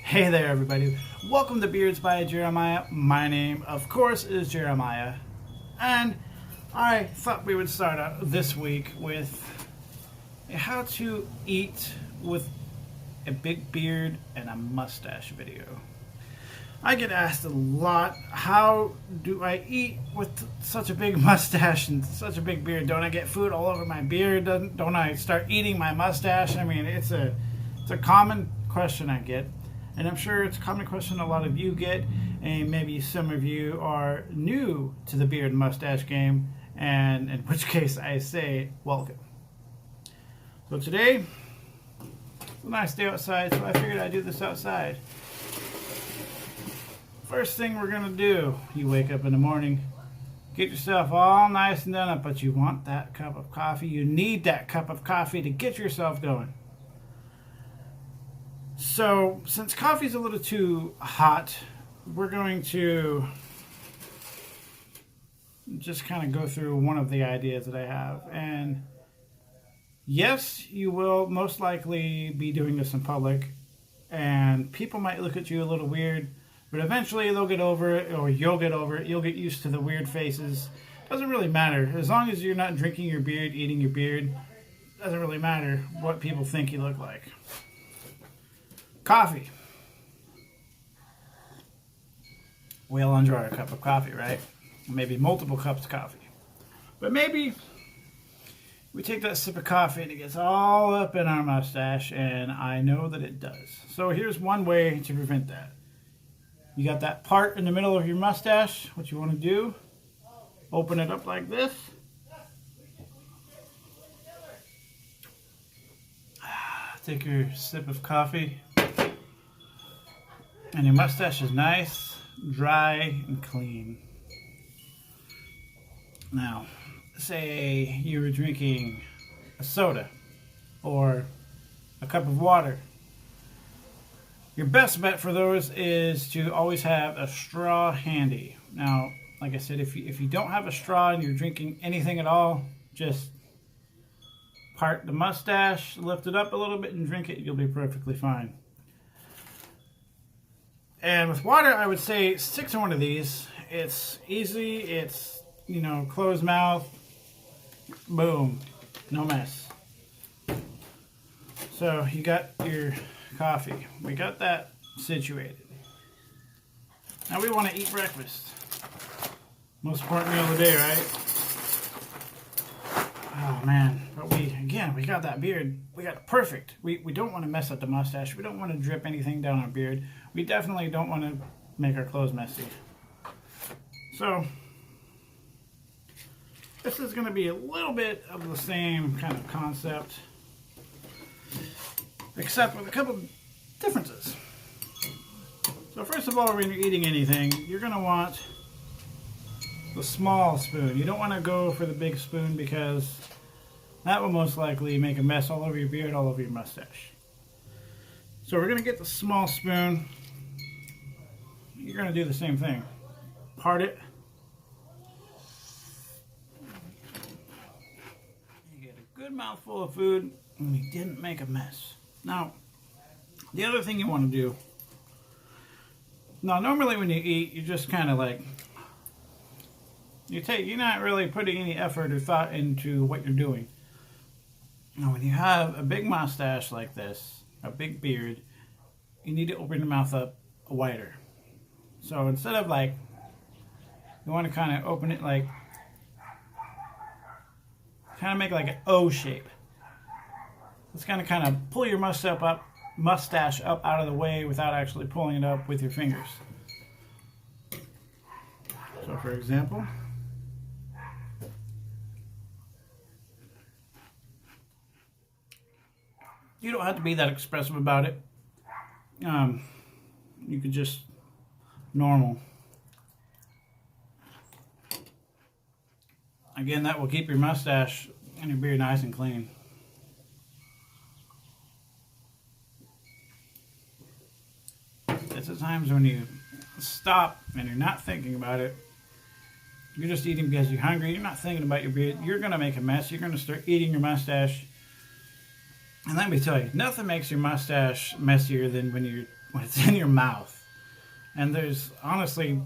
Hey there, everybody. Welcome to Beards by Jeremiah. My name, of course, is Jeremiah. And I thought we would start out this week with how to eat with a big beard and a mustache video. I get asked a lot, how do I eat with such a big mustache and such a big beard? Don't I get food all over my beard? Don't I start eating my mustache? I mean, it's a common question I get. And I'm sure it's a common question a lot of you get, and maybe some of you are new to the beard and mustache game, and in which case I say welcome. So today, it's a nice day outside, so I figured I'd do this outside. First thing we're going to do, you wake up in the morning, get yourself all nice and done up, but you want that cup of coffee. You need that cup of coffee to get yourself going. So, since coffee's a little too hot, we're going to just kind of go through one of the ideas that I have. And yes, you will most likely be doing this in public, and people might look at you a little weird, but eventually they'll get over it, or you'll get over it. You'll get used to the weird faces. Doesn't really matter. As long as you're not drinking your beard, eating your beard, doesn't really matter what people think you look like. Coffee. We all enjoy a cup of coffee, right? Maybe multiple cups of coffee. But maybe we take that sip of coffee and it gets all up in our mustache, and I know that it does. So here's one way to prevent that. You got that part in the middle of your mustache. What you want to do, open it up like this. Take your sip of coffee. And your mustache is nice, dry, and clean. Now, say you were drinking a soda or a cup of water. Your best bet for those is to always have a straw handy. Now, like I said, if you don't have a straw and you're drinking anything at all, just part the mustache, lift it up a little bit, and drink it. You'll be perfectly fine. And with water, I would say stick to one of these. It's easy, it's, closed mouth, boom, no mess. So you got your coffee. We got that situated. Now we want to eat breakfast. Most important meal of the day, right? Oh man, but we got that beard. We got it perfect. We don't want to mess up the mustache. We don't want to drip anything down our beard. We definitely don't want to make our clothes messy. So, this is going to be a little bit of the same kind of concept, except with a couple of differences. So first of all, when you're eating anything, you're going to want the small spoon. You don't want to go for the big spoon because that will most likely make a mess all over your beard, all over your mustache. So we're going to get the small spoon. You're going to do the same thing. Part it. You get a good mouthful of food and you didn't make a mess. Now, the other thing you want to do. Now, normally when you eat, you just kind of like you're not really putting any effort or thought into what you're doing. Now, when you have a big mustache like this, a big beard, you need to open your mouth up wider. So instead of you want to kind of open it kind of make like an O shape. It's kind of pull your mustache up out of the way without actually pulling it up with your fingers. So for example, you don't have to be that expressive about it. You could just normal. Again, that will keep your mustache and your beard nice and clean. It's at times when you stop and you're not thinking about it. You're just eating because you're hungry. You're not thinking about your beard. You're going to make a mess. You're going to start eating your mustache. And let me tell you, nothing makes your mustache messier than when you're when it's in your mouth. And there's honestly,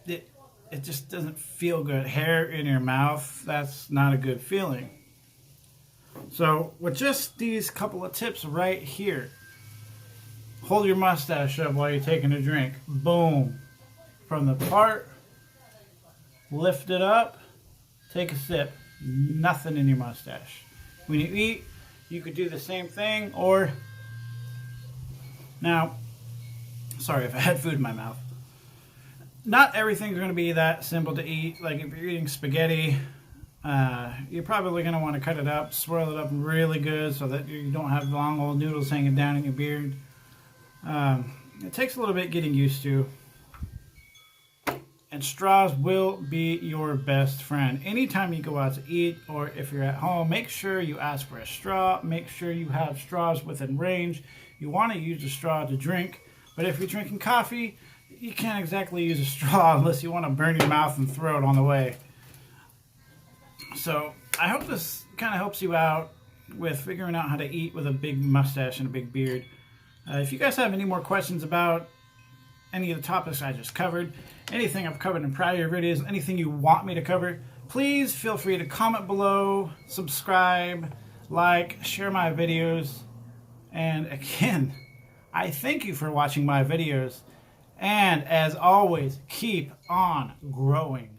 it just doesn't feel good. Hair in your mouth, that's not a good feeling. So with just these couple of tips right here, hold your mustache up while you're taking a drink. Boom. From the part, lift it up, take a sip. Nothing in your mustache. When you eat, you could do the same thing, or now, sorry if I had food in my mouth. Not everything's going to be that simple to eat. Like if you're eating spaghetti, you're probably going to want to cut it up, swirl it up really good so that you don't have long old noodles hanging down in your beard. It takes a little bit getting used to. And straws will be your best friend. Anytime you go out to eat or if you're at home, make sure you ask for a straw. Make sure you have straws within range. You want to use a straw to drink, but if you're drinking coffee, you can't exactly use a straw unless you want to burn your mouth and throat on the way. So I hope this kind of helps you out with figuring out how to eat with a big mustache and a big beard. If you guys have any more questions about any of the topics I just covered, anything I've covered in prior videos, anything you want me to cover, please feel free to comment below, subscribe, like, share my videos. And again, I thank you for watching my videos. And as always, keep on growing.